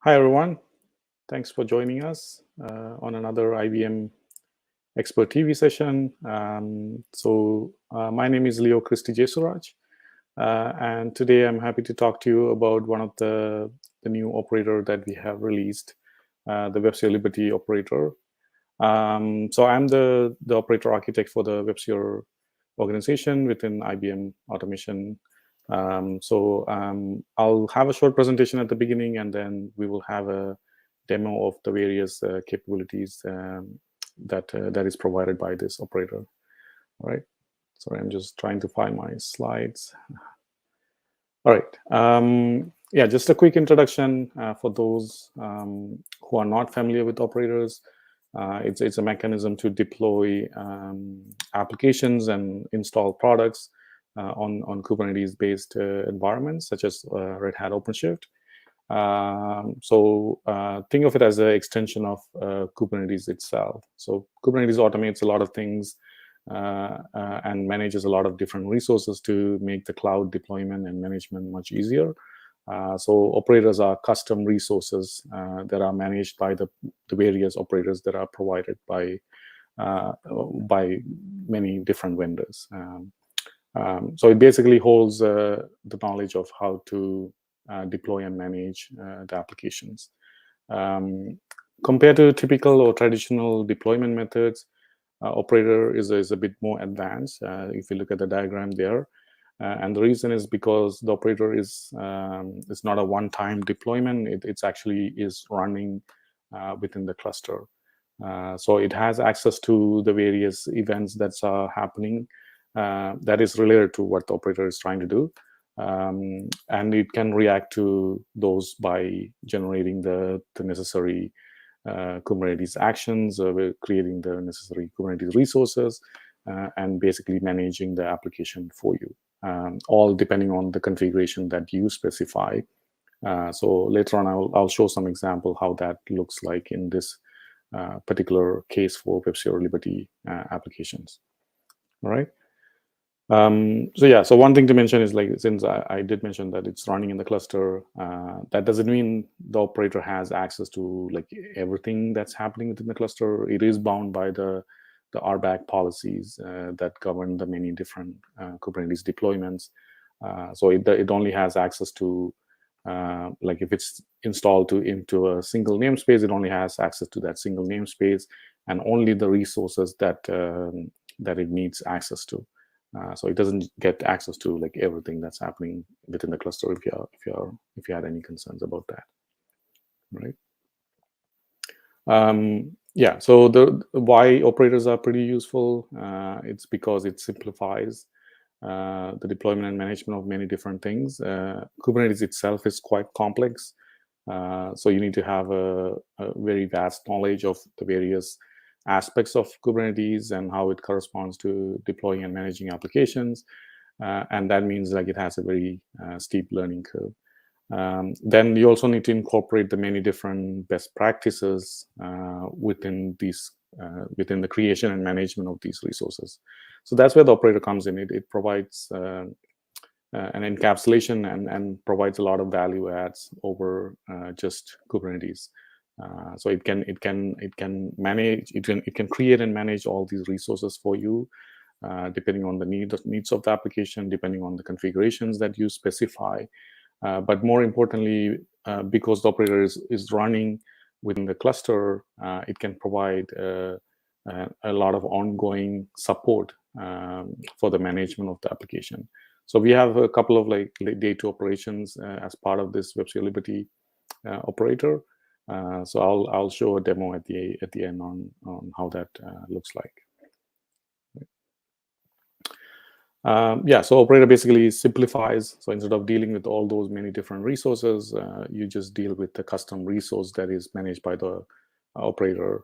Hi, everyone. Thanks for joining us on another IBM Expert TV session. My name is Christy Jesuraj, and today I'm happy to talk to you about one of the new operator that we have released, the WebSphere Liberty Operator. So I'm the operator architect for the WebSphere organization within IBM Automation. I'll have a short presentation at the beginning, and then we will have a demo of the various capabilities that is provided by this operator. All right. Sorry, I'm just trying to find my slides. All right. Yeah, just a quick introduction for those who are not familiar with operators. It's a mechanism to deploy applications and install products on Kubernetes-based environments such as Red Hat OpenShift. Think of it as an extension of Kubernetes itself. So Kubernetes automates a lot of things and manages a lot of different resources to make the cloud deployment and management much easier. So operators are custom resources that are managed by the various operators that are provided by many different vendors. So it basically holds the knowledge of how to deploy and manage the applications. Compared to typical or traditional deployment methods, operator is a bit more advanced. If you look at the diagram there, and the reason is because the operator is not a one-time deployment. It's actually is running within the cluster. So it has access to the various events that are happening that is related to what the operator is trying to do. And it can react to those by generating the necessary Kubernetes actions, creating the necessary Kubernetes resources, and basically managing the application for you, all depending on the configuration that you specify. So later on, I'll show some example how that looks like in this particular case for WebSphere Liberty applications. All right. So one thing to mention is, like, since I did mention that it's running in the cluster, that doesn't mean the operator has access to like everything that's happening within the cluster. It is bound by the RBAC policies that govern the many different Kubernetes deployments. So it only has access to like if it's installed into a single namespace, it only has access to that single namespace and only the resources that it needs access to. So it doesn't get access to like everything that's happening within the cluster if you had any concerns about that, right? Yeah, so why operators are pretty useful. It's because it simplifies the deployment and management of many different things. Kubernetes itself is quite complex, so you need to have a very vast knowledge of the various aspects of Kubernetes and how it corresponds to deploying and managing applications. And that means like it has a very steep learning curve. Then you also need to incorporate the many different best practices within the creation and management of these resources. So that's where the operator comes in. It provides an encapsulation and provides a lot of value adds over just Kubernetes. So it can manage, it can create and manage all these resources for you, depending on the needs of the application, depending on the configurations that you specify. But more importantly, because the operator is running within the cluster, it can provide a lot of ongoing support for the management of the application. So we have a couple of like day two operations as part of this WebSphere Liberty operator. So I'll show a demo at the end on how that looks like. Yeah, so operator basically simplifies. So instead of dealing with all those many different resources, you just deal with the custom resource that is managed by the operator.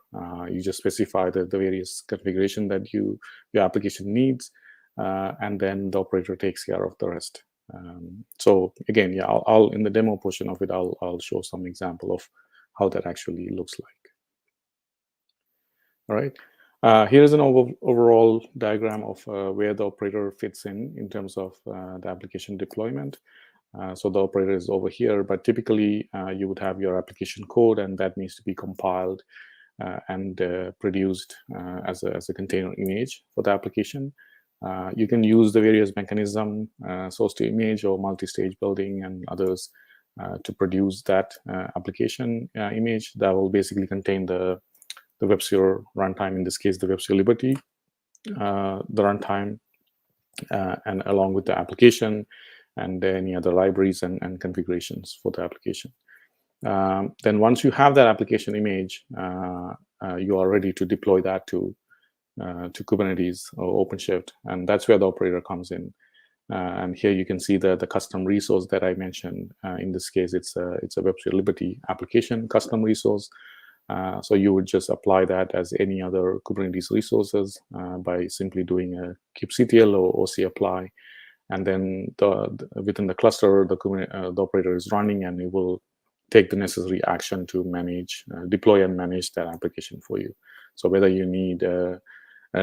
You just specify the various configuration that your application needs, and then the operator takes care of the rest. So again, yeah, I'll in the demo portion of it, I'll show some example of how that actually looks like. All right. Here's an overall diagram of where the operator fits in terms of the application deployment. So the operator is over here, but typically you would have your application code, and that needs to be compiled and produced as a container image for the application. You can use the various mechanism, source to image or multi-stage building and others to produce that application image that will basically contain the WebSphere runtime, in this case, the WebSphere Liberty, the runtime, and along with the application and any other libraries and configurations for the application. Then once you have that application image, you are ready to deploy that to Kubernetes or OpenShift, and that's where the operator comes in. And here you can see the custom resource that I mentioned. In this case, it's a WebSphere Liberty application custom resource. So you would just apply that as any other Kubernetes resources by simply doing a kubectl or OC apply, and then within the cluster, the operator is running, and it will take the necessary action to manage, deploy and manage that application for you. So whether you need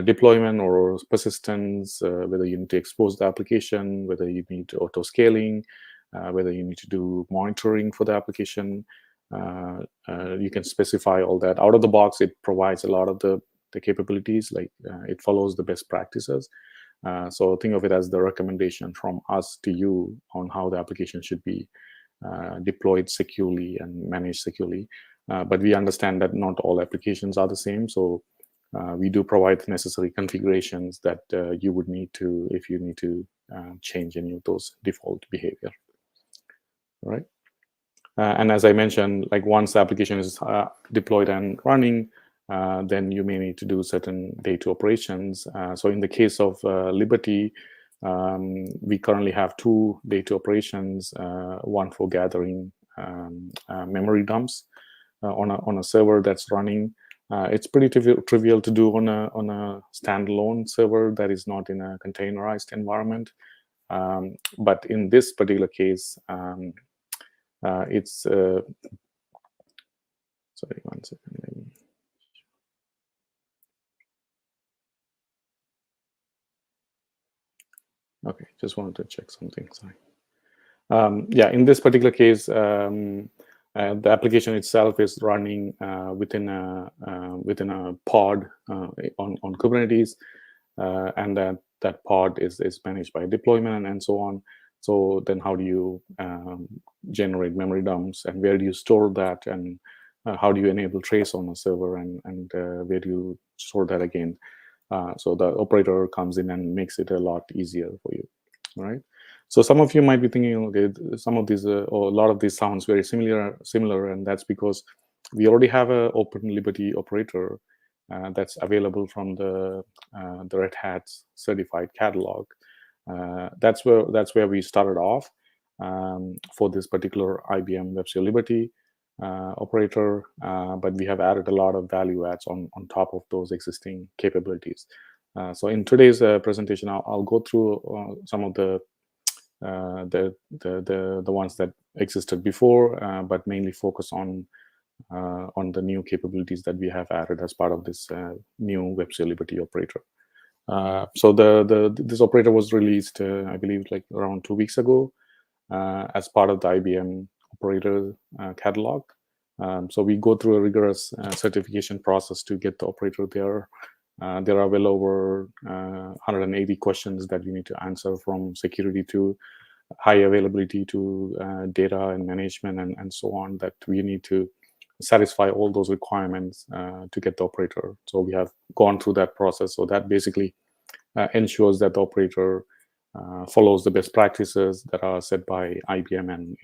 deployment or persistence, whether you need to expose the application, whether you need auto scaling, whether you need to do monitoring for the application, you can specify all that. Out of the box, it provides a lot of the capabilities, like it follows the best practices. So think of it as the recommendation from us to you on how the application should be deployed securely and managed securely. But we understand that not all applications are the same. So we do provide the necessary configurations that you would need to, if you need to change any of those default behavior. All right. And as I mentioned, like once the application is deployed and running, then you may need to do certain day two operations. So in the case of Liberty, we currently have two day two operations, one for gathering memory dumps on a server that's running. It's pretty trivial to do on a standalone server that is not in a containerized environment. But in this particular case, it's sorry, 1 second. Okay, just wanted to check something. Sorry. Yeah, in this particular case, the application itself is running within a pod on Kubernetes, and that pod is managed by deployment and so on. So then, how do you generate memory dumps, and where do you store that, and how do you enable trace on a server, and where do you store that again? So the operator comes in and makes it a lot easier for you, right? So some of you might be thinking, okay, some of these or a lot of these sounds very similar, and that's because we already have an Open Liberty operator that's available from the Red Hat certified catalog. That's where we started off for this particular IBM WebSphere Liberty operator, but we have added a lot of value adds on top of those existing capabilities. So in today's presentation, I'll go through some of the ones that existed before, but mainly focus on the new capabilities that we have added as part of this new WebSphere Liberty operator. So this operator was released, I believe, like around 2 weeks ago, as part of the IBM operator catalog. So we go through a rigorous certification process to get the operator there. There are well over 180 questions that you need to answer, from security to high availability to data and management and so on, that we need to satisfy all those requirements to get the operator. So we have gone through that process. So that basically ensures that the operator follows the best practices that are set by IBM and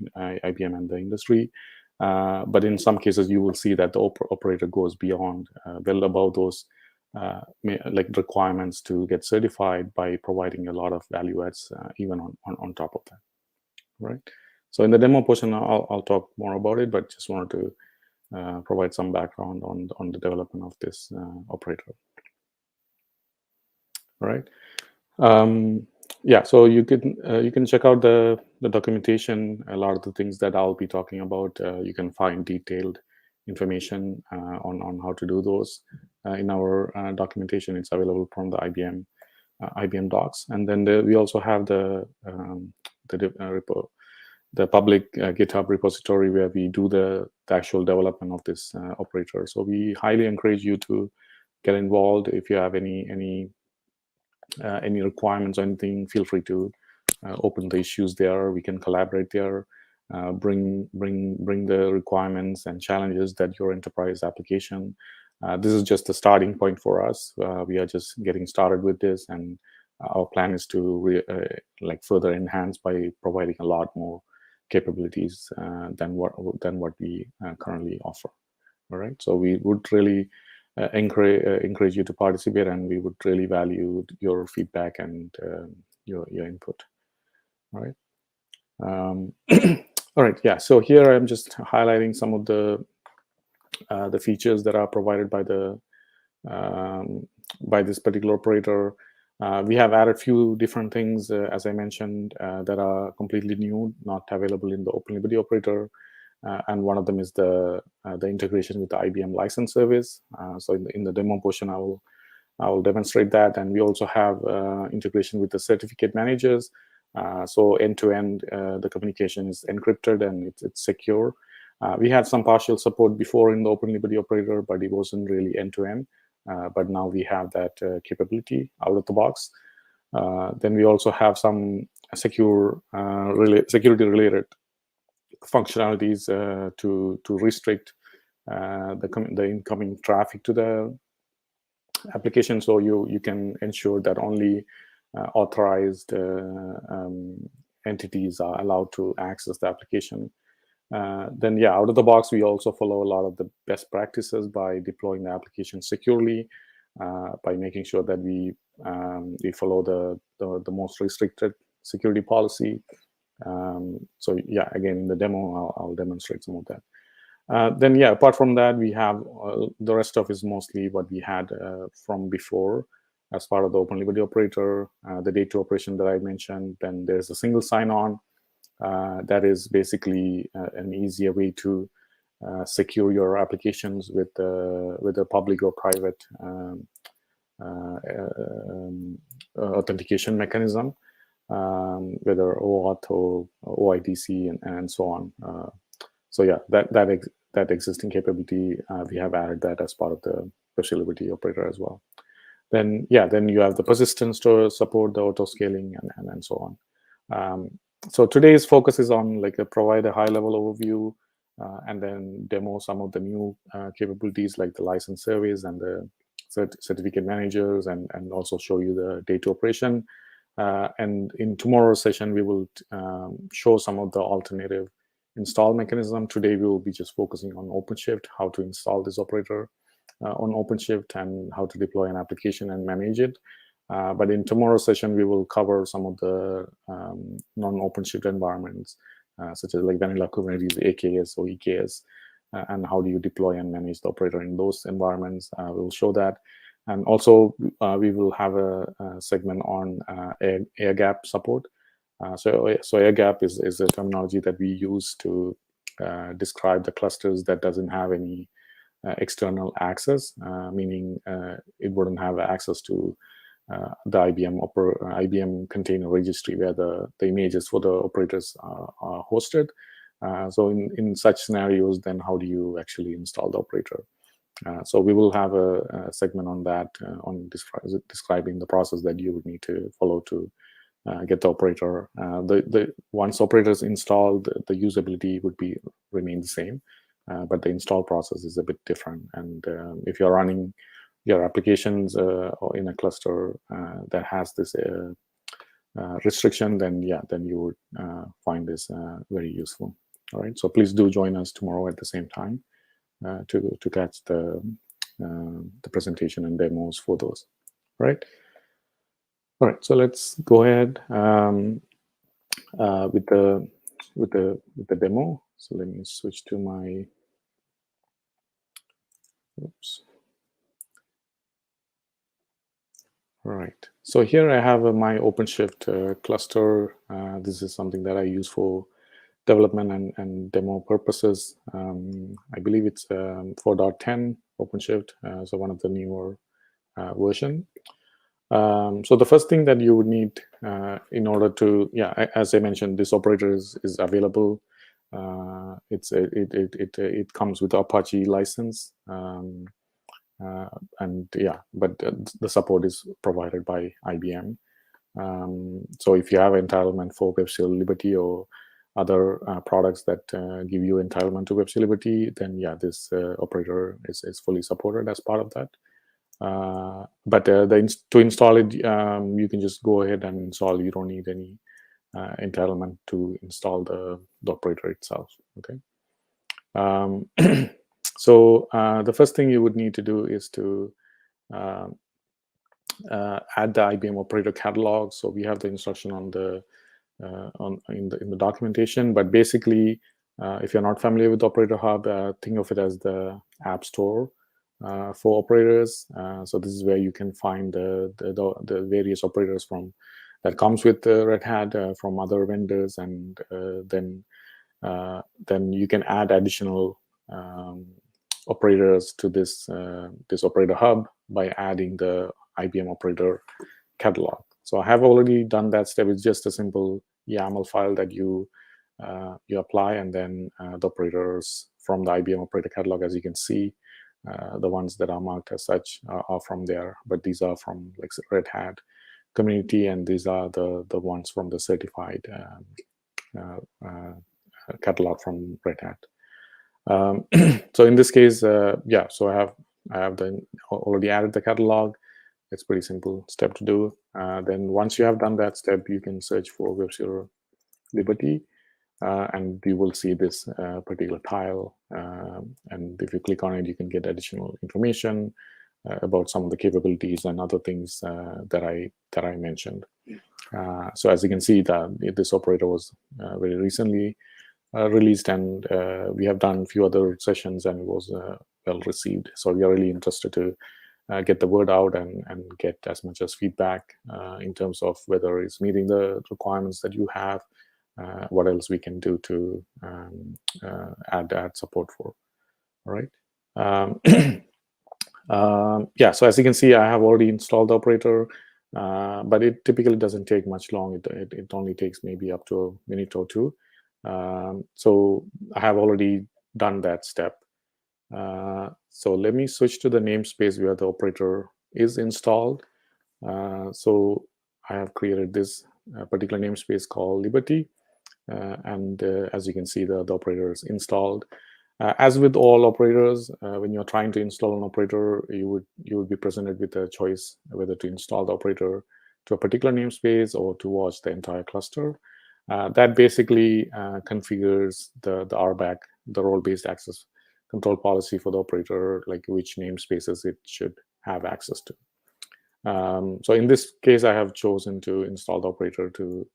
the industry. But in some cases, you will see that the operator goes beyond, well above those like requirements to get certified, by providing a lot of value adds even on top of that, right? So in the demo portion, I'll talk more about it, but just wanted to provide some background on the development of this operator. All right. Yeah, so you can check out the documentation. A lot of the things that I'll be talking about, you can find detailed information on how to do those in our documentation. It's available from the IBM docs, and then we also have the repo the public GitHub repository where we do the actual development of this operator. So we highly encourage you to get involved. If you have any requirements or anything, feel free to open the issues there. We can collaborate there. Bring the requirements and challenges that your enterprise application. This is just the starting point for us. We are just getting started with this, and our plan is to further enhance by providing a lot more capabilities than what we currently offer. All right. So we would really encourage you to participate, and we would really value your feedback and your input. All right. All right. Yeah. So here I'm just highlighting some of the features that are provided by this particular operator. We have added a few different things, as I mentioned, that are completely new, not available in the Open Liberty operator. And one of them is the integration with the IBM license service. So in the demo portion, I will demonstrate that. And we also have integration with the certificate managers. So end-to-end, the communication is encrypted and it's secure. We had some partial support before in the Open Liberty operator, but it wasn't really end-to-end. But now we have that capability out of the box. Then we also have some security-related functionalities to restrict the incoming traffic to the application, so you can ensure that only authorized entities are allowed to access the application. Then, yeah, out of the box, we also follow a lot of the best practices by deploying the application securely, by making sure that we follow the most restricted security policy. So yeah, again, in the demo, I'll demonstrate some of that. Then, yeah, apart from that, we have the rest of is mostly what we had from before as part of the Open Liberty operator, the day 2 operation that I mentioned. Then there's a single sign-on. That is basically an easier way to secure your applications with a public or private authentication mechanism, whether OAuth or OIDC and so on. So yeah, that existing capability, we have added that as part of the WebSphere Liberty operator as well. Then, yeah, then you have the persistence to support the auto scaling and so on. So today's focus is on provide a high-level overview and then demo some of the new capabilities like the license service and the certificate managers, and also show you the day 2 operation. And in tomorrow's session, we will show some of the alternative install mechanism. Today, we will be just focusing on OpenShift, how to install this operator on OpenShift, and how to deploy an application and manage it. But in tomorrow's session, we will cover some of the non-OpenShift environments, such as like vanilla Kubernetes, AKS or EKS, and how do you deploy and manage the operator in those environments. We will show that. And also, we will have a segment on air gap support. So air gap is a terminology that we use to describe the clusters that doesn't have any external access, meaning it wouldn't have access to the IBM container registry where the images for the operators are hosted. So in such scenarios, then how do you actually install the operator? So we will have a segment on that, on describing the process that you would need to follow to get the operator. Once operator is installed, the usability would remain the same, but the install process is a bit different. And if you're running your applications or in a cluster that has this restriction, then yeah, then you would find this very useful. All right, so please do join us tomorrow at the same time to catch the presentation and demos for those. All right. All right, so let's go ahead with the demo. So let me switch to my. Oops. All right, so here I have my OpenShift cluster. This is something that I use for development and demo purposes. I believe it's 4.10 OpenShift, so one of the newer version. So the first thing that you would need in order to, as I mentioned, this operator is available. It comes with Apache license, and but the support is provided by IBM. So if you have entitlement for WebSphere Liberty or other products that give you entitlement to WebSphere Liberty, then this operator is fully supported as part of that. But to install it, you can just go ahead and install. You don't need any entitlement to install the operator itself. Okay. So the first thing you would need to do is to add the IBM operator catalog. So we have the instruction on the in the documentation, but basically, if you're not familiar with Operator Hub, think of it as the app store for operators. So this is where you can find the various operators that comes with Red Hat from other vendors, and then you can add additional operators to this Operator Hub by adding the IBM operator catalog. So I have already done that step. It's just a simple YAML file that you apply, and then the operators from the IBM operator catalog, as you can see, the ones that are marked as such are from there, but these are from like Red Hat community, and these are the ones from the certified catalog from Red Hat. So in this case, so I have already added the catalog. It's pretty simple step to do. Then once you have done that step, you can search for WebSphere Liberty, and you will see this particular tile. And if you click on it, you can get additional information about some of the capabilities and other things that I mentioned. So as you can see, that this operator was very recently released, and we have done a few other sessions, and it was well received. So we are really interested to get the word out and get as much as feedback in terms of whether it's meeting the requirements that you have, what else we can do to add support for. All right. So as you can see, I have already installed the operator, but it typically doesn't take much long. It only takes maybe up to a minute or two. So I have already done that step. So let me switch to the namespace where the operator is installed. So I have created this particular namespace called Liberty, and as you can see, the operator is installed. As with all operators, when you're trying to install an operator, you would be presented with a choice whether to install the operator to a particular namespace or to watch the entire cluster. That basically configures the RBAC, the role-based access control policy for the operator, like which namespaces it should have access to. So in this case, I have chosen to install the operator to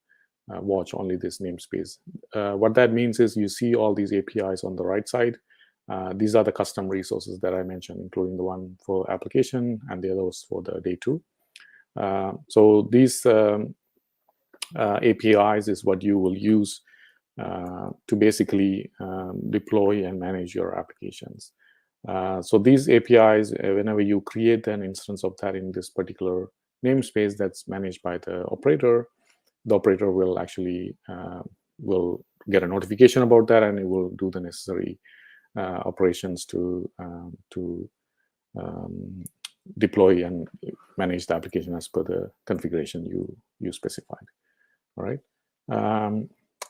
watch only this namespace. What that means is you see all these APIs on the right side. These are the custom resources that I mentioned, including the one for application and the others for the day 2. So these APIs is what you will use to basically deploy and manage your applications. So these APIs, whenever you create an instance of that in this particular namespace that's managed by the operator will actually will get a notification about that, and it will do the necessary operations to deploy and manage the application as per the configuration you specified. All right.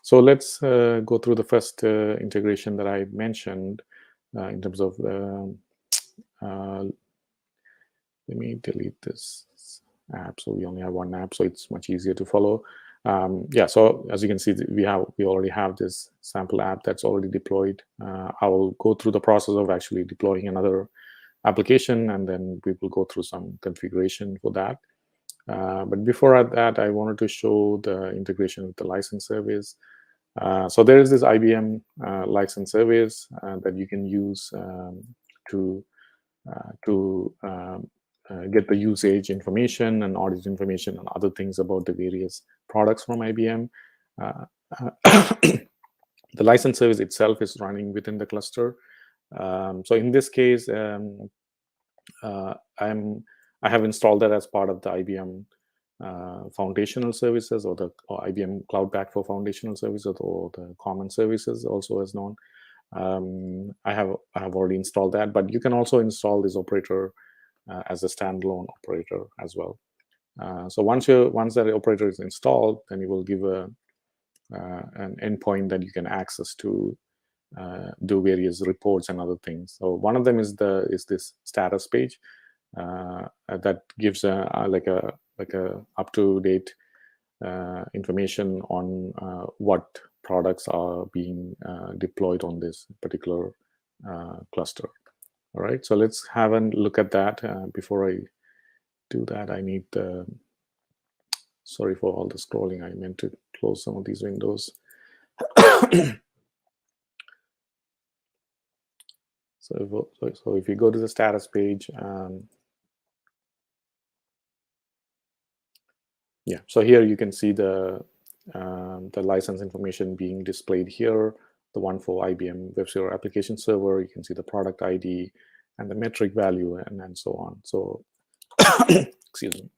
So let's go through the first integration that I mentioned in terms of. Let me delete this app. So we only have one app, so it's much easier to follow. So as you can see, we already have this sample app that's already deployed. I will go through the process of actually deploying another application, and then we will go through some configuration for that. But before that, I wanted to show the integration with the license service. So there is this IBM license service that you can use to get the usage information and audit information and other things about the various products from IBM. The license service itself is running within the cluster. So in this case, I'm I have installed that as part of the IBM foundational services, or the IBM Cloud Pak for foundational services, or the common services, also as known. I have already installed that, but you can also install this operator as a standalone operator as well. So once that operator is installed, then you will give an endpoint that you can access to do various reports and other things. So one of them is this status page that gives like a up-to-date information on what products are being deployed on this particular cluster. All right, so let's have a look at that. Before I do that, I need sorry for all the scrolling. I meant to close some of these windows. So if you go to the status page, yeah, so here you can see the license information being displayed here, the one for IBM WebSphere application server. You can see the product ID and the metric value, and so on. So, excuse me.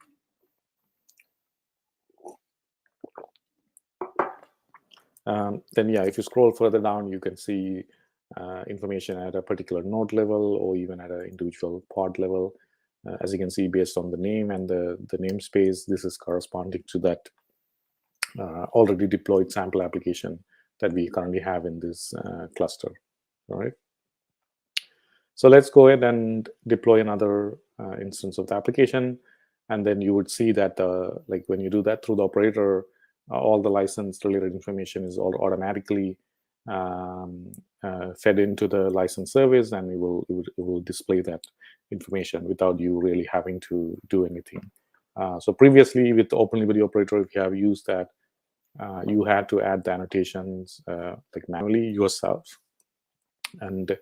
Then yeah, if you scroll further down, you can see information at a particular node level, or even at an individual pod level. As you can see, based on the name and the namespace, this is corresponding to that already deployed sample application that we currently have in this cluster. All right. So let's go ahead and deploy another instance of the application, and then you would see that like when you do that through the operator, all the license related information is all automatically fed into the license service, and it will display that information without you really having to do anything. So previously with the Open Liberty operator, if you have used that, you had to add the annotations like manually yourself, and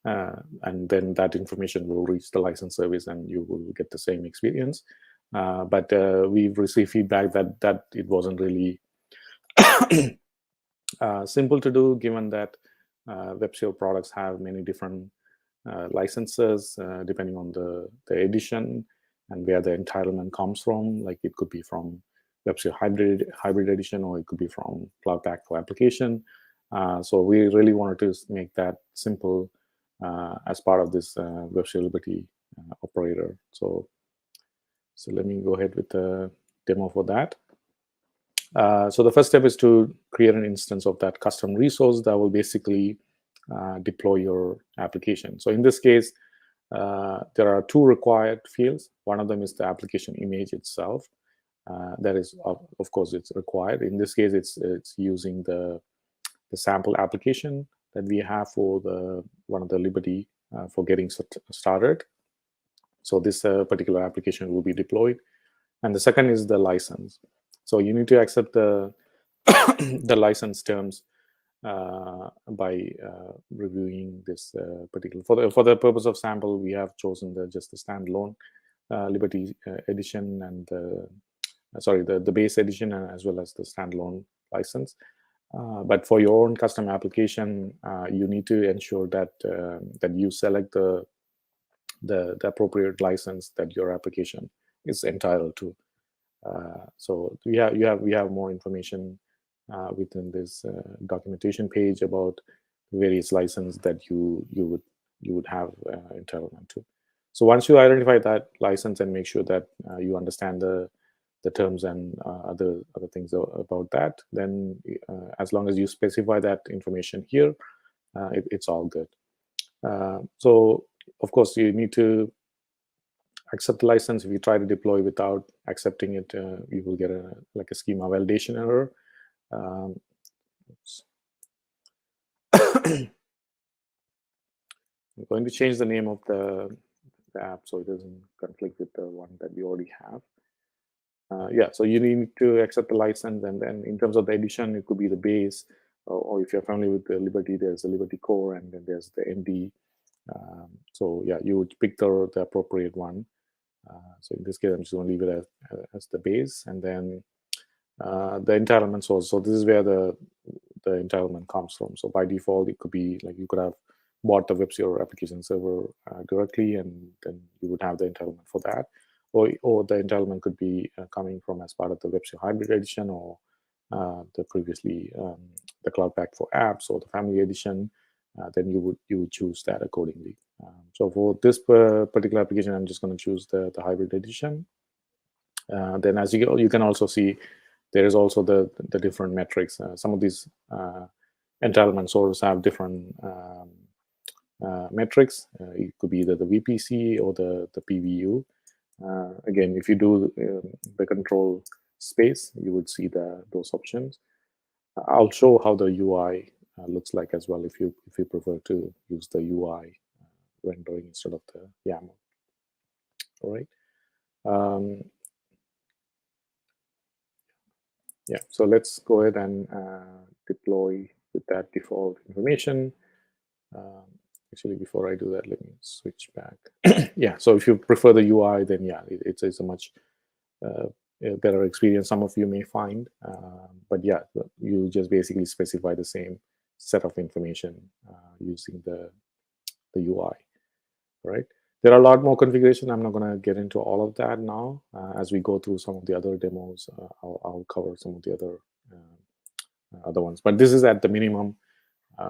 then that information will reach the license service and you will get the same experience. But we've received feedback that it wasn't really simple to do, given that WebSphere products have many different licenses depending on the edition and where the entitlement comes from. Like it could be from WebSphere hybrid edition, or it could be from Cloud Pak for application. So we really wanted to make that simple as part of this WebSphere Liberty operator. So let me go ahead with the demo for that. So the first step is to create an instance of that custom resource that will basically deploy your application. So in this case, there are two required fields. One of them is the application image itself. That is, of course, it's required. In this case, it's using the sample application that we have for one of the Liberty for getting started. So this particular application will be deployed. And the second is the license. So you need to accept the the license terms by reviewing this particular. For the purpose of sample, we have chosen just the standalone Liberty edition, and the base edition, as well as the standalone license. But for your own custom application, you need to ensure that that you select the appropriate license that your application is entitled to. So you have more information within this documentation page about various licenses that you would have entitlement to. So once you identify that license and make sure that you understand the terms and other things about that, then as long as you specify that information here, it's all good. So of course you need to accept the license. If you try to deploy without accepting it, you will get a schema validation error. I'm going to change the name of the app so it doesn't conflict with the one that we already have. Yeah, so you need to accept the license, and then in terms of the edition, it could be the base, or if you're familiar with the Liberty, there's a Liberty Core, and then there's the ND. So yeah, you would pick the appropriate one. So in this case, I'm just going to leave it as the base, and then the entitlement source. So this is where the entitlement comes from. So by default, it could be like you could have bought the WebSphere application server directly, and then you would have the entitlement for that. or the entitlement could be coming from as part of the WebSphere Hybrid Edition, or the previously the Cloud Pack for apps, or the Family Edition. Then you would choose that accordingly. So for this particular application, I'm just going to choose the Hybrid Edition. Then as you can also see, there is also the different metrics. Some of these entitlement sources have different metrics. It could be either the VPC or the PVU. Again, if you do the control space, you would see those options. I'll show how the UI looks like as well if you prefer to use the UI rendering instead of the YAML. All right. Yeah, so let's go ahead and deploy with that default information. Actually, before I do that, let me switch back. Yeah, so if you prefer the UI, then yeah, it's a much better experience some of you may find. But yeah, you just basically specify the same set of information using the UI, right? There are a lot more configuration. I'm not going to get into all of that now. As we go through some of the other demos, I'll cover some of the other ones. But this is at the minimum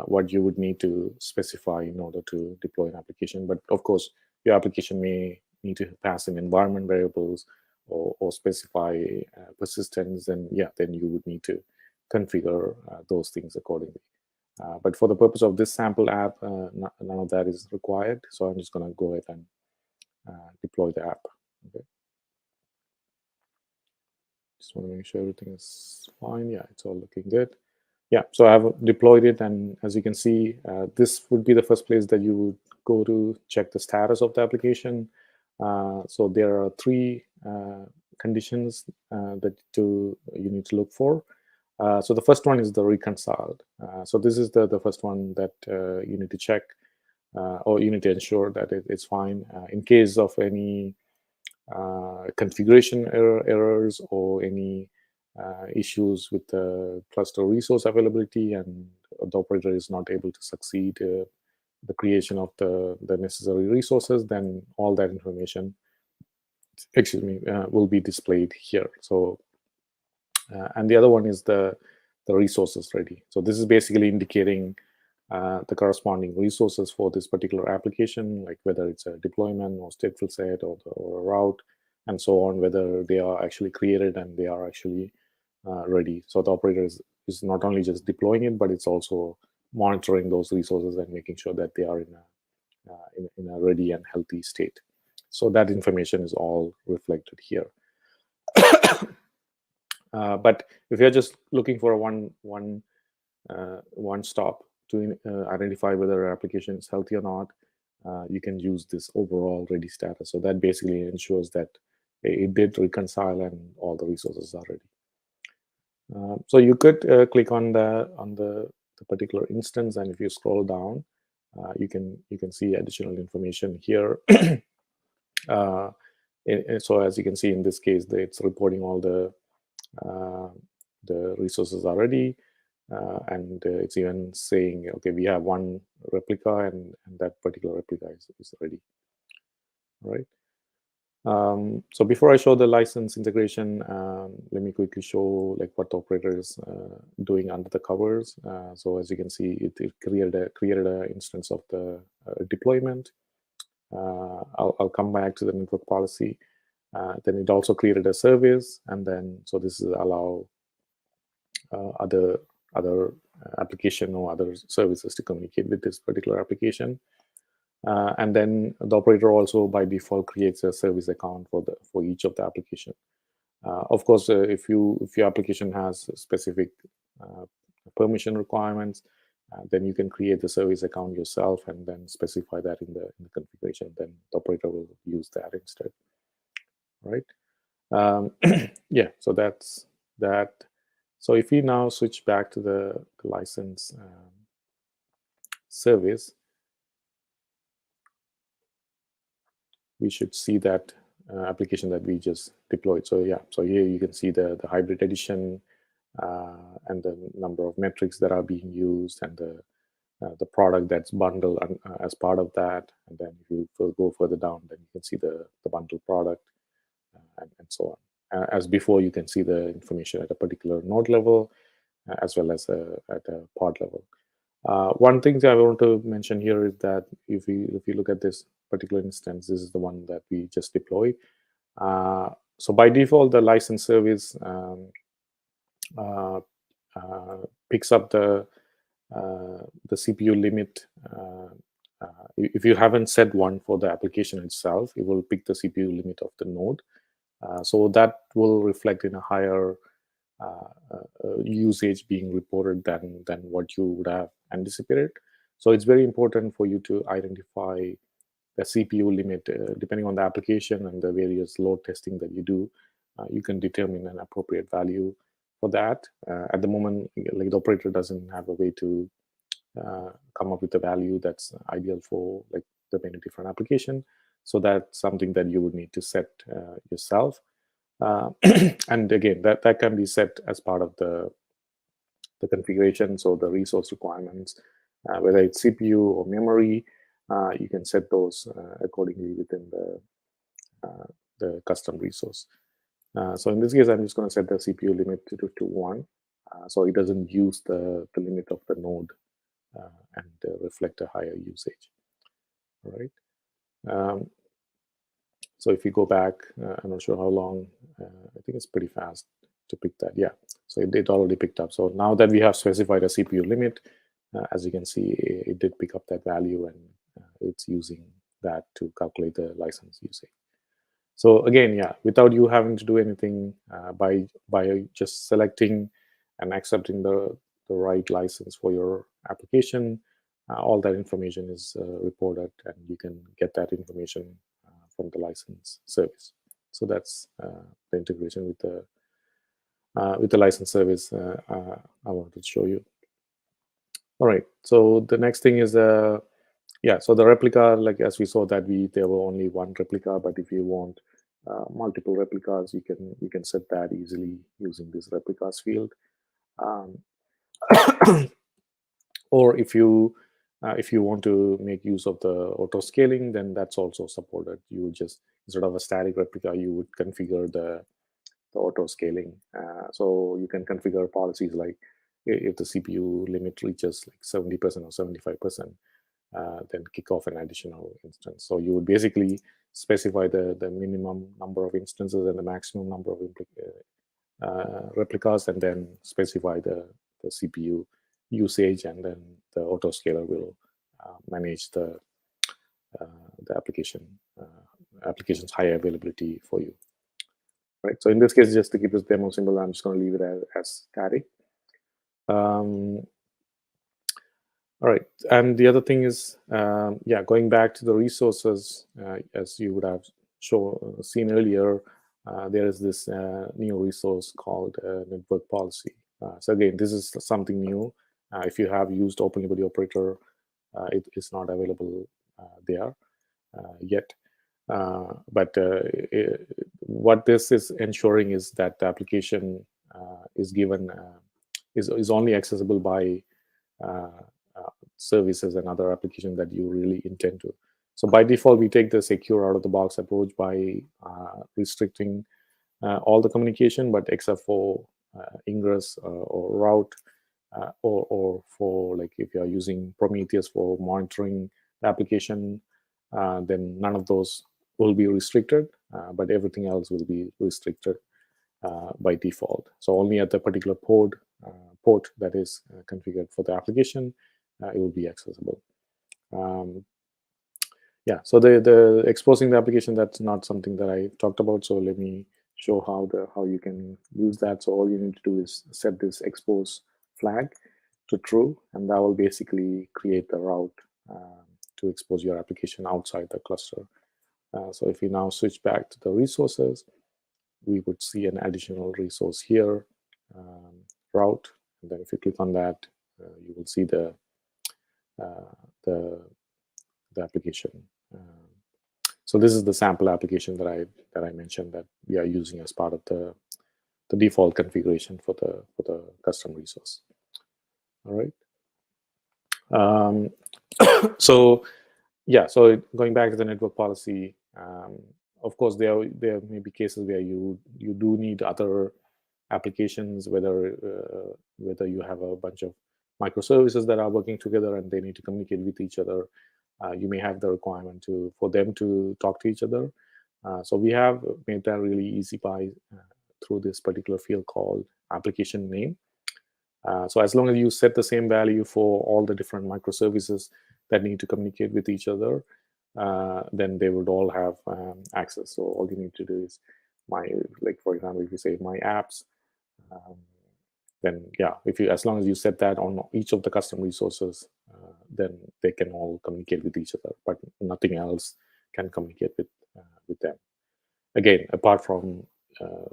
what you would need to specify in order to deploy an application. But of course, your application may need to pass in environment variables or specify persistence, and yeah, then you would need to configure those things accordingly. But for the purpose of this sample app, none of that is required. So I'm just going to go ahead and deploy the app. Okay. Just want to make sure everything is fine. Yeah, it's all looking good. Yeah, so I've deployed it, and as you can see, this would be the first place that you would go to check the status of the application. So there are three conditions that you need to look for. So the first one is the reconciled. So this is the first one that you need to check, or you need to ensure that it's fine. In case of any configuration errors or any issues with the cluster resource availability, and the operator is not able to succeed the creation of the necessary resources, then all that information, will be displayed here. So, and the other one is the resources ready. So this is basically indicating the corresponding resources for this particular application, like whether it's a deployment or stateful set or a route, and so on, whether they are actually created and they are actually ready. So the operator is not only just deploying it, but it's also monitoring those resources and making sure that they are in a ready and healthy state. So that information is all reflected here. But if you're just looking for a one stop to identify whether our application is healthy or not, you can use this overall ready status. So that basically ensures that it did reconcile and all the resources are ready. So you could click on the particular instance, and if you scroll down, you can see additional information here. So as you can see, in this case, it's reporting all the resources are ready. And it's even saying, okay, we have one replica, and that particular replica is ready. All right. So before I show the license integration, let me quickly show like what the operator is doing under the covers. So as you can see, it created an instance of the deployment. I'll come back to the network policy. Then it also created a service, and then so this is allow other application or other services to communicate with this particular application. And then the operator also by default creates a service account for each of the application. Of course, if your application has specific permission requirements, then you can create the service account yourself and then specify that in the configuration. Then the operator will use that instead. Right? Yeah. So that's that. So if we now switch back to the license service, we should see that application that we just deployed. So yeah, so here you can see the hybrid edition and the number of metrics that are being used, and the product that's bundled as part of that. And then if you go further down, then you can see the bundled product. as before, you can see the information at a particular node level as well as at a pod level. One thing that I want to mention here is that if you look at this particular instance, this is the one that we just deployed. So by default, the license service picks up the CPU limit. If you haven't set one for the application itself, it will pick the CPU limit of the node. So that will reflect in a higher usage being reported than what you would have anticipated. So it's very important for you to identify the CPU limit. Depending on the application and the various load testing that you do, you can determine an appropriate value for that. At the moment, like, the operator doesn't have a way to come up with a value that's ideal for like the many different applications. So that's something that you would need to set yourself. And again, that can be set as part of the configuration. So the resource requirements, whether it's CPU or memory, you can set those accordingly within the custom resource. So in this case, I'm just going to set the CPU limit to 1, so it doesn't use the limit of the node and reflect a higher usage. All right. So if you go back, I'm not sure how long, I think it's pretty fast to pick that. Yeah, so it already picked up. So now that we have specified a CPU limit, as you can see, it did pick up that value, and it's using that to calculate the license usage. So again, yeah, without you having to do anything, by just selecting and accepting the right license for your application, all that information is reported, and you can get that information from the license service. So that's the integration with the license service I wanted to show you. All right. So the next thing is yeah. So the replica, like as we saw that there were only one replica, but if you want multiple replicas, you can set that easily using this replicas field. Or if you want to make use of the auto scaling, then that's also supported. You would just, instead of a static replica, you would configure the auto scaling. So you can configure policies like if the CPU limit reaches like 70% or 75%, then kick off an additional instance. So you would basically specify the minimum number of instances and the maximum number of replicas, and then specify the CPU usage, and then the autoscaler will manage the application's high availability for you. Right. So in this case, just to keep this demo simple, I'm just going to leave it as static. All right. And the other thing is, yeah, going back to the resources, as you would have seen earlier, there is this new resource called network policy. So again, this is something new. If you have used Open Liberty Operator, it is not available there yet. But what this is ensuring is that the application is given is only accessible by services and other applications that you really intend to. So by default, we take the secure out of the box approach by restricting all the communication, but except for ingress or route, or for, like, if you are using Prometheus for monitoring the application, then none of those will be restricted, but everything else will be restricted by default. So only at the particular port that is configured for the application, it will be accessible. Yeah, so the exposing the application, that's not something that I talked about. So let me show how you can use that. So all you need to do is set this expose flag to true, and that will basically create the route to expose your application outside the cluster. So if we now switch back to the resources, we would see an additional resource here, route, and then if you click on that, you will see the application. So this is the sample application that I mentioned that we are using as part of the default configuration for the custom resource. All right. So yeah, so going back to the network policy, of course, there may be cases where you do need other applications, whether you have a bunch of microservices that are working together and they need to communicate with each other. You may have the requirement for them to talk to each other. So we have made that really easy by through this particular field called application name. So as long as you set the same value for all the different microservices that need to communicate with each other, then they would all have access. So all you need to do is like for example, if you say my apps, then yeah, as long as you set that on each of the custom resources, then they can all communicate with each other, but nothing else can communicate with them. Again, apart from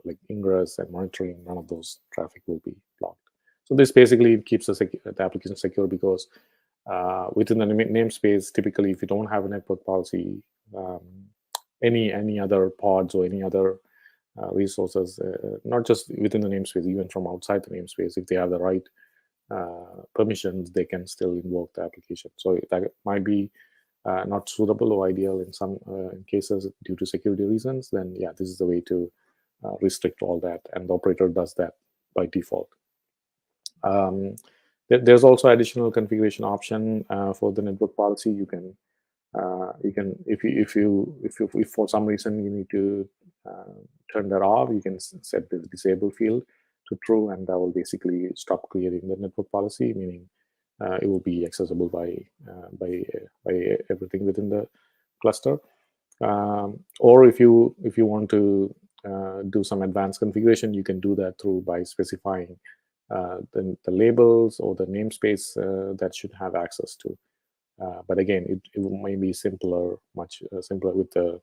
like ingress and monitoring, none of those traffic will be blocked. So this basically keeps the application secure, because within the namespace, typically, if you don't have a network policy, any other pods or any other resources, not just within the namespace, even from outside the namespace, if they have the right permissions, they can still invoke the application. So that might be not suitable or ideal in some cases due to security reasons. Then yeah, this is the way to restrict all that, and the operator does that by default. There's also additional configuration option for the network policy. You can if for some reason you need to turn that off, you can set the disable field to true, and that will basically stop creating the network policy, meaning it will be accessible by everything within the cluster. Or if you want to do some advanced configuration, you can do that by specifying the labels or the namespace that should have access to. But again, it may be simpler, much simpler with the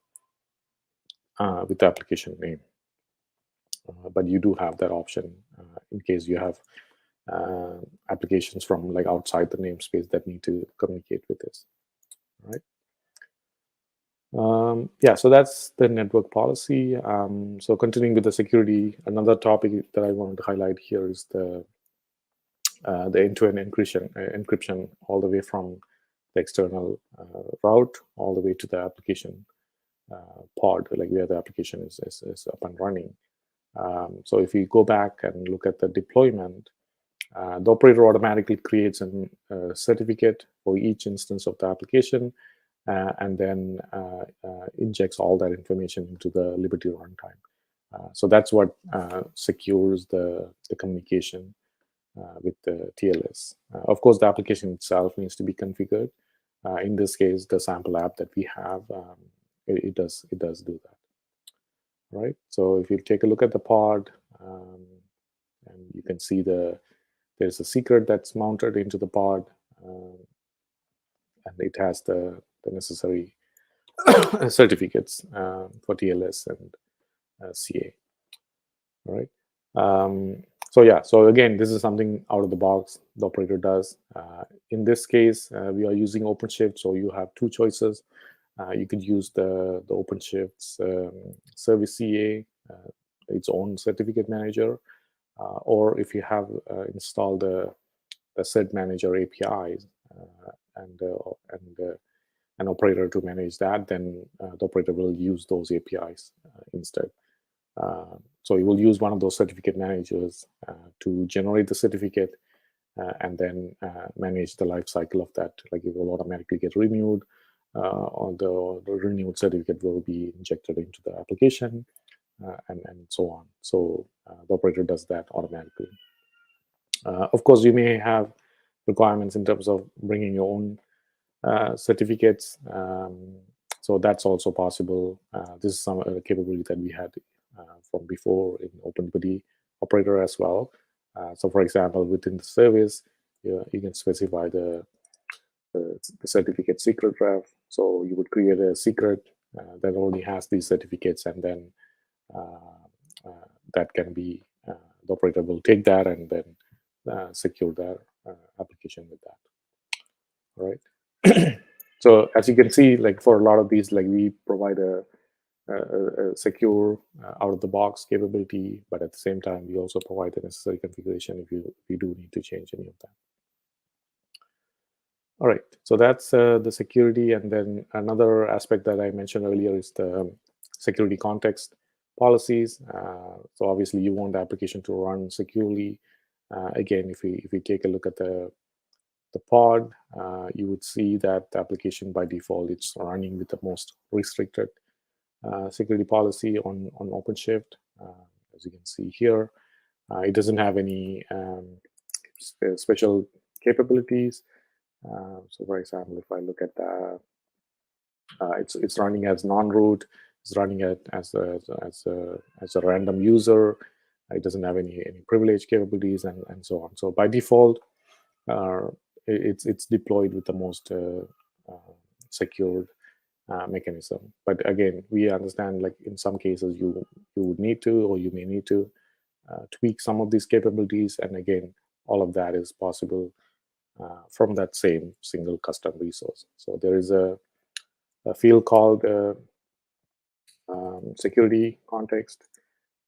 application name. But you do have that option in case you have applications from like outside the namespace that need to communicate with this. All right. Yeah, so that's the network policy. So continuing with the security, another topic that I wanted to highlight here is the end-to-end encryption all the way from the external route all the way to the application pod, like where the application is up and running. So if you go back and look at the deployment, the operator automatically creates a certificate for each instance of the application, and then injects all that information into the Liberty runtime. So that's what secures the communication with the TLS. Of course, the application itself needs to be configured. In this case, the sample app that we have, it does do that. Right. So if you take a look at the pod, and you can see there's a secret that's mounted into the pod, and it has the necessary certificates for TLS and CA. All right. So yeah, so again, this is something out of the box the operator does. In this case, we are using OpenShift, so you have two choices. You could use the OpenShift's service CA, its own certificate manager, or if you have installed the cert manager APIs and an operator to manage that, then the operator will use those APIs instead. So you will use one of those certificate managers to generate the certificate and then manage the life cycle of that. Like it will automatically get renewed, or the renewed certificate will be injected into the application, and so on. So the operator does that automatically. Of course, you may have requirements in terms of bringing your own certificates. So that's also possible. This is some capability that we had from before in OpenBuddy operator as well. So for example, within the service, you can specify the certificate secret ref. So you would create a secret that only has these certificates, and then that can be, the operator will take that and then secure their application with that. All right. So as you can see, like for a lot of these, like we provide a secure out-of-the-box capability, but at the same time, we also provide the necessary configuration if you do need to change any of that. All right, so that's the security, and then another aspect that I mentioned earlier is the security context policies. So obviously you want the application to run securely. Again, if we take a look at the pod, you would see that the application by default it's running with the most restricted security policy on OpenShift. As you can see here, it doesn't have any special capabilities. So, for example, if I look at the, it's running as non-root. It's running it as a random user. It doesn't have any privilege capabilities and so on. So by default, it's deployed with the most secured mechanism. But again, we understand like in some cases you would need to, or you may need to tweak some of these capabilities. And again, all of that is possible from that same single custom resource. So there is a field called security context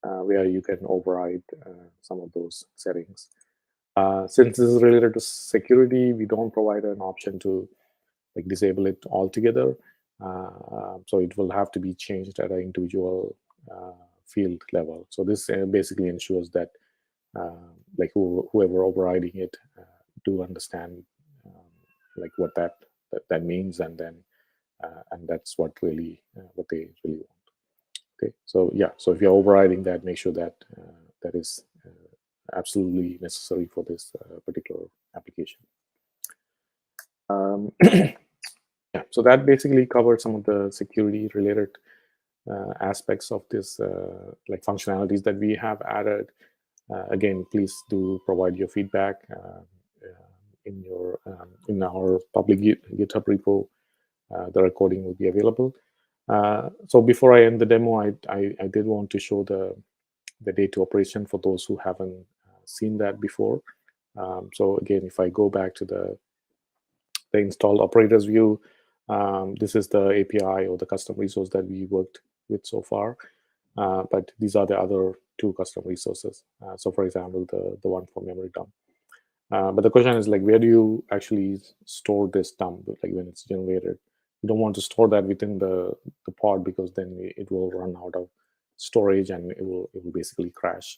where you can override some of those settings. Since this is related to security, we don't provide an option to like disable it altogether. So it will have to be changed at an individual field level. So this basically ensures that like whoever overriding it do understand like what that means, and then and that's what they really want. Okay, so yeah, so if you're overriding that, make sure that that is absolutely necessary for this particular application. Yeah, so that basically covered some of the security related aspects of this like functionalities that we have added. Again, please do provide your feedback in your in our public GitHub repo. The recording will be available. So before I end the demo, I did want to show the data operation for those who haven't seen that before. So again, if I go back to the installed operators view, this is the API or the custom resource that we worked with so far. But these are the other two custom resources. So for example, the one for memory dump. But the question is like, where do you actually store this dump, like when it's generated? You don't want to store that within the pod, because then it will run out of storage and it will basically crash.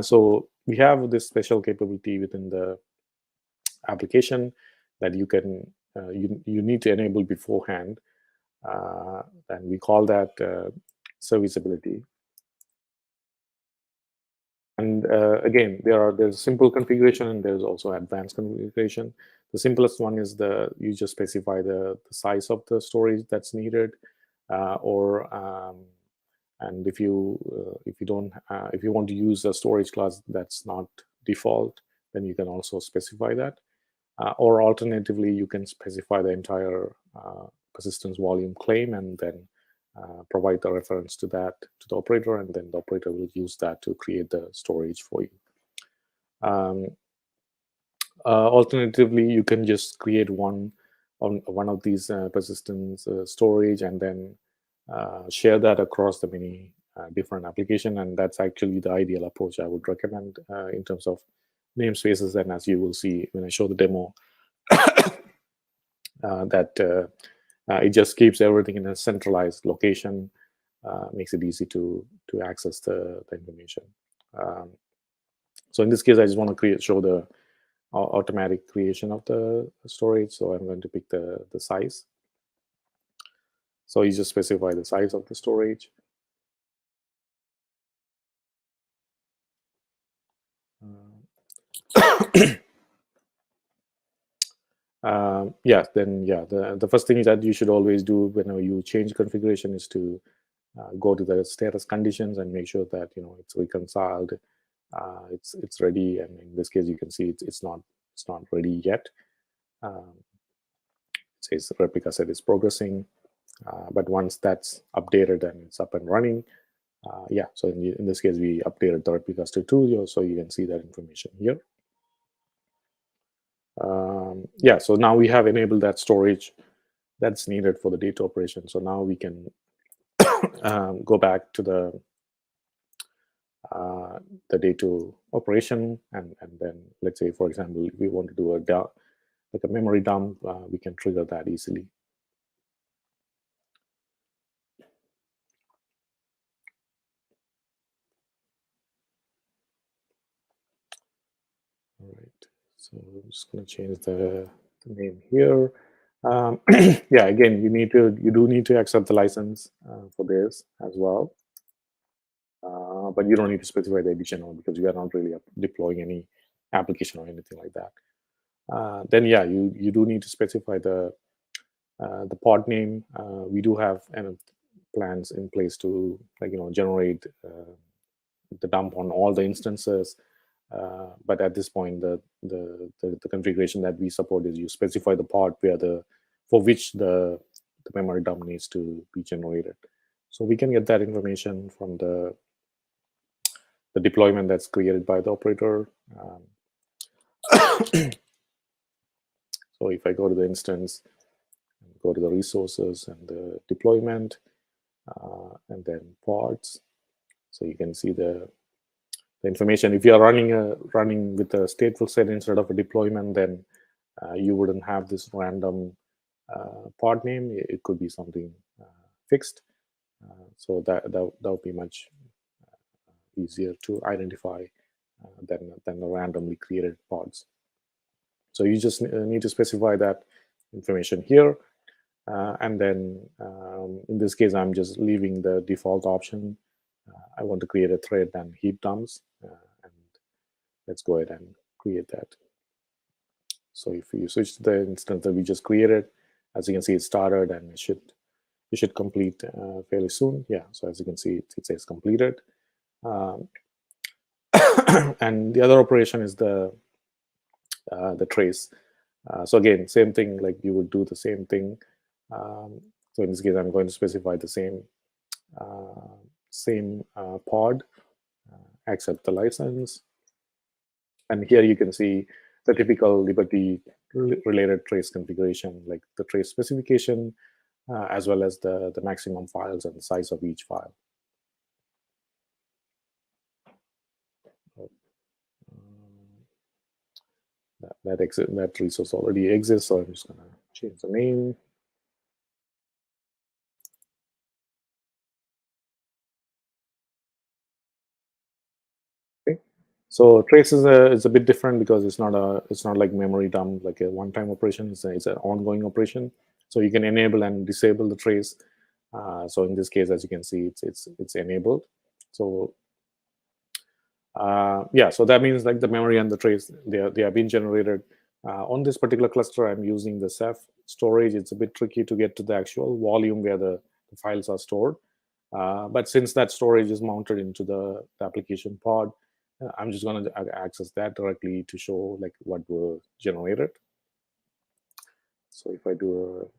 So we have this special capability within the application that you can you need to enable beforehand, and we call that serviceability. And again, there's simple configuration and there's also advanced configuration. The simplest one is you just specify the size of the storage that's needed, and if you don't if you want to use a storage class that's not default, then you can also specify that. Or alternatively, you can specify the entire persistence volume claim and then provide the reference to that to the operator, and then the operator will use that to create the storage for you. Alternatively, you can just create one of these persistence storage and then share that across the many different applications, and that's actually the ideal approach I would recommend in terms of namespaces. And as you will see when I show the demo, that it just keeps everything in a centralized location, makes it easy to access the information. So in this case, I just want to show the automatic creation of the storage. So I'm going to pick the size. So you just specify the size of the storage. The first thing that you should always do whenever you change configuration is to go to the status conditions and make sure that it's reconciled, it's ready. And in this case, you can see it's not ready yet. It says replica set is progressing, but once that's updated and it's up and running, so in this case, we updated the replicas to 2, so you can see that information here. So now we have enabled that storage that's needed for the data operation. So now we can go back to the data operation, and then let's say, for example, if we want to do a memory dump, we can trigger that easily. So I'm just going to change the name here. Yeah, again, you do need to accept the license for this as well. But you don't need to specify the edition on, because you are not really deploying any application or anything like that. Then yeah, you do need to specify the pod name. We do have plans in place to generate the dump on all the instances. But at this point, the configuration that we support is you specify the pod for which the memory dump needs to be generated. So we can get that information from the deployment that's created by the operator. So if I go to the instance, go to the resources and the deployment, and then pods, so you can see the information. If you are running with a stateful set instead of a deployment, then you wouldn't have this random pod name. It could be something fixed. So that would be much easier to identify than the randomly created pods. So you just need to specify that information here. And then in this case, I'm just leaving the default option. I want to create a thread and heap dumps. And let's go ahead and create that. So if you switch to the instance that we just created, as you can see, it started, and it should complete fairly soon. Yeah, so as you can see, it says completed. And the other operation is the trace. So again, same thing, like you would do the same thing. So in this case, I'm going to specify the same pod, accept the license. And here you can see the typical Liberty related trace configuration, like the trace specification, as well as the maximum files and the size of each file. That resource already exists, so I'm just going to change the name. Okay. So trace is a bit different because it's not like memory dump, like a one-time operation. It's an ongoing operation. So you can enable and disable the trace. So in this case, as you can see, it's enabled. So yeah, so that means like the memory and the trace, they have been generated. On this particular cluster, I'm using the Ceph storage. It's a bit tricky to get to the actual volume where the files are stored. But since that storage is mounted into the application pod, I'm just going to access that directly to show like what were generated. So if I do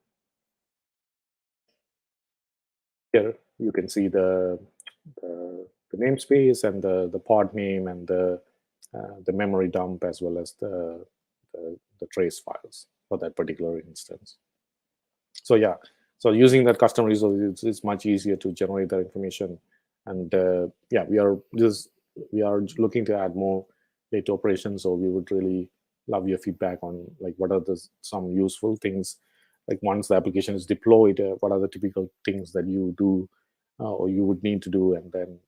here, you can see the namespace and the pod name and the memory dump, as well as the trace files for that particular instance. So yeah, so using that custom resource, it's much easier to generate that information. And yeah, we are looking to add more data operations. So we would really love your feedback on like what are some useful things, like once the application is deployed, what are the typical things that you do or you would need to do, and then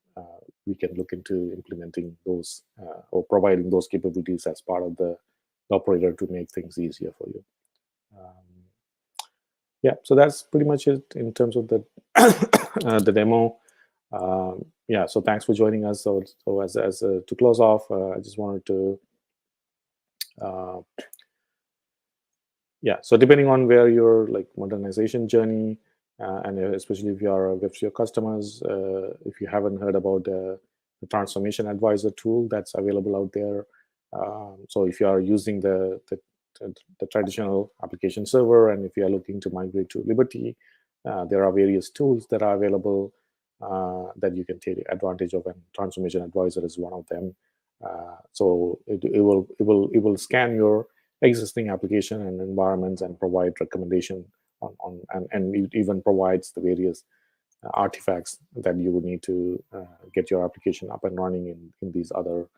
we can look into implementing those or providing those capabilities as part of the operator to make things easier for you. Yeah, so that's pretty much it in terms of the the demo. Yeah, so thanks for joining us. So as to close off, I just wanted to yeah, so depending on where your like modernization journey, and especially if you are a WebSphere customers, if you haven't heard about the transformation advisor tool that's available out there. So if you are using the traditional application server, and if you are looking to migrate to Liberty, there are various tools that are available that you can take advantage of, and transformation advisor is one of them. So it will scan your existing application and environments and provide recommendation on and it even provides the various artifacts that you would need to get your application up and running in these other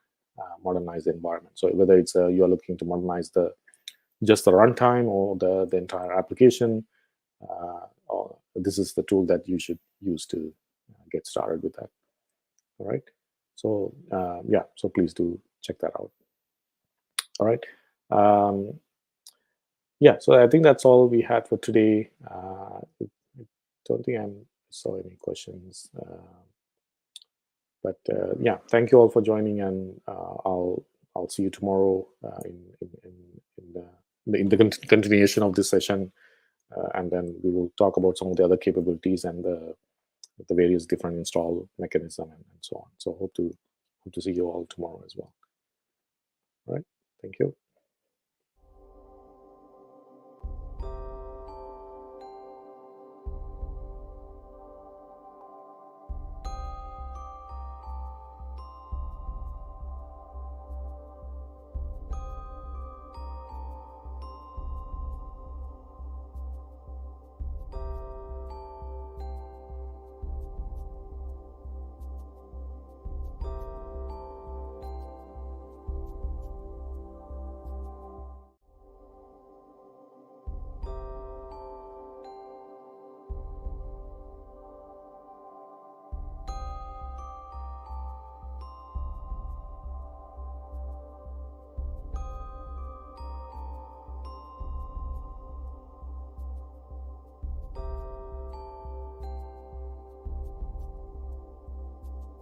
modernized environments. So whether it's you're looking to modernize just the runtime or the entire application, or this is the tool that you should use to get started with that. All right. So yeah, so please do check that out. All right. Yeah, so I think that's all we had for today. I don't think I saw any questions. But yeah, thank you all for joining, and I'll see you tomorrow in the continuation of this session, and then we will talk about some of the other capabilities and the various different install mechanism and so on. So hope to see you all tomorrow as well. All right, thank you.